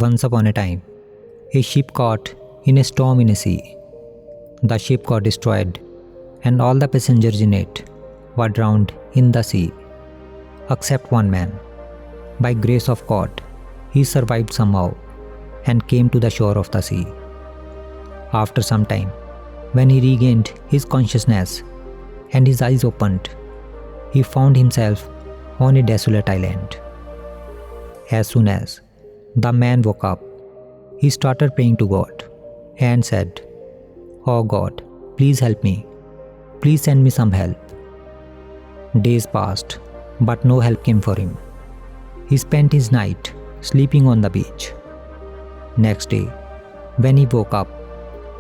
Once upon a time, a ship caught in a storm in a sea. The ship got destroyed, and all the passengers in it were drowned in the sea, except one man. By grace of God, he survived somehow and came to the shore of the sea. After some time, when he regained his consciousness and his eyes opened, he found himself on a desolate island. As soon as the man woke up, he started praying to God and said, "Oh God, please help me. Please send me some help." Days passed, but no help came for him. He spent his night sleeping on the beach. Next day, when he woke up,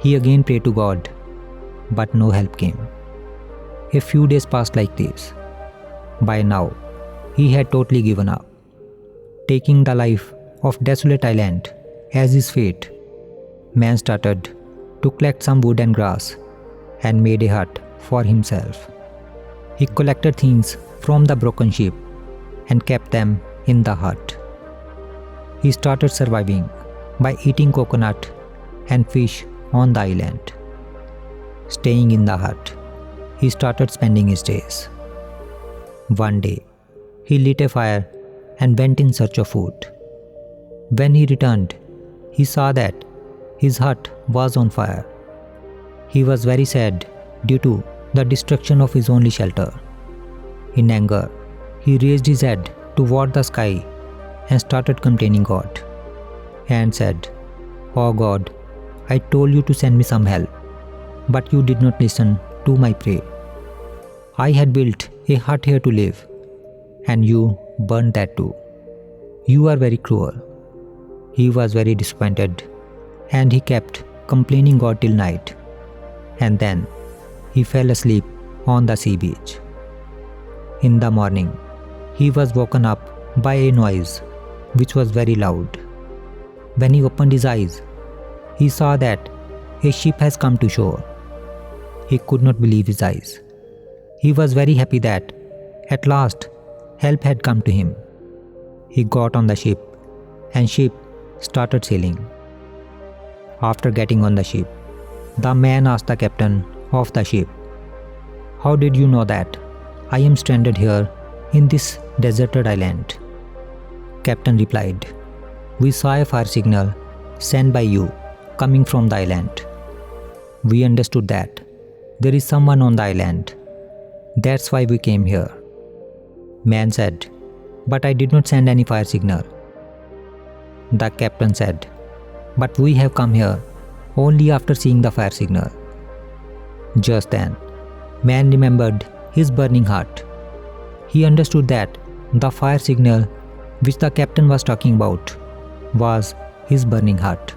he again prayed to God, but no help came. A few days passed like this. By now, he had totally given up. Taking the life of desolate island as his fate, man started to collect some wood and grass and made a hut for himself. He collected things from the broken ship and kept them in the hut. He started surviving by eating coconut and fish on the island. Staying in the hut, he started spending his days. One day, he lit a fire and went in search of food. When he returned, he saw that his hut was on fire. He was very sad due to the destruction of his only shelter. In anger, he raised his head toward the sky and started complaining God and said, "Oh God, I told you to send me some help, but you did not listen to my prayer. I had built a hut here to live, and you burned that too. You are very cruel." He was very disappointed and he kept complaining God till night, and then he fell asleep on the sea beach. In the morning, he was woken up by a noise which was very loud. When he opened his eyes, he saw that a ship has come to shore. He could not believe his eyes. He was very happy that at last help had come to him. He got on the ship and ship started sailing. After getting on the ship, the man asked the captain of the ship, "How did you know that I am stranded here in this deserted island?" Captain replied, "We saw a fire signal sent by you coming from the island. We understood that there is someone on the island. That's why we came here." Man said, "But I did not send any fire signal." The captain said, "But we have come here only after seeing the fire signal." Just then, man remembered his burning hut. He understood that the fire signal which the captain was talking about was his burning hut.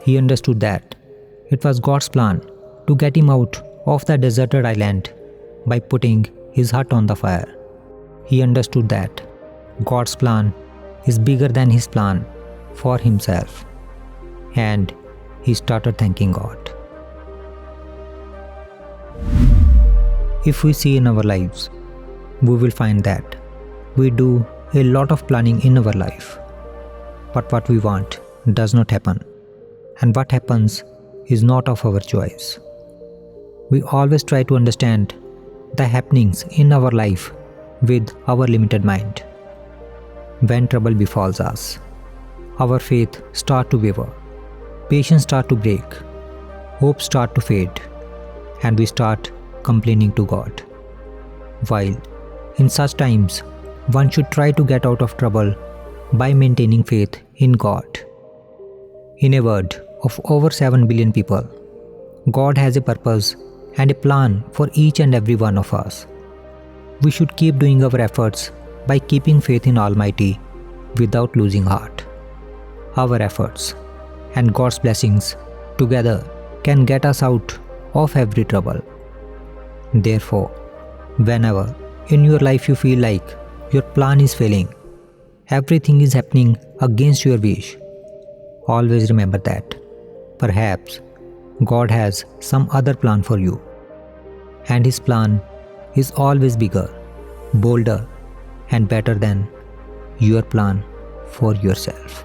He understood that it was God's plan to get him out of the deserted island by putting his hut on the fire. He understood that God's plan is bigger than his plan for himself, and he started thanking God. If we see in our lives, we will find that we do a lot of planning in our life, but what we want does not happen, and what happens is not of our choice. We always try to understand the happenings in our life with our limited mind. When trouble befalls us, our faith starts to waver, patience starts to break, hope starts to fade, and we start complaining to God. While in such times, one should try to get out of trouble by maintaining faith in God. In a world of over 7 billion people, God has a purpose and a plan for each and every one of us. We should keep doing our efforts by keeping faith in Almighty without losing heart. Our efforts and God's blessings together can get us out of every trouble. Therefore, whenever in your life you feel like your plan is failing, everything is happening against your wish, always remember that perhaps God has some other plan for you, and His plan is always bigger, bolder, and better than your plan for yourself.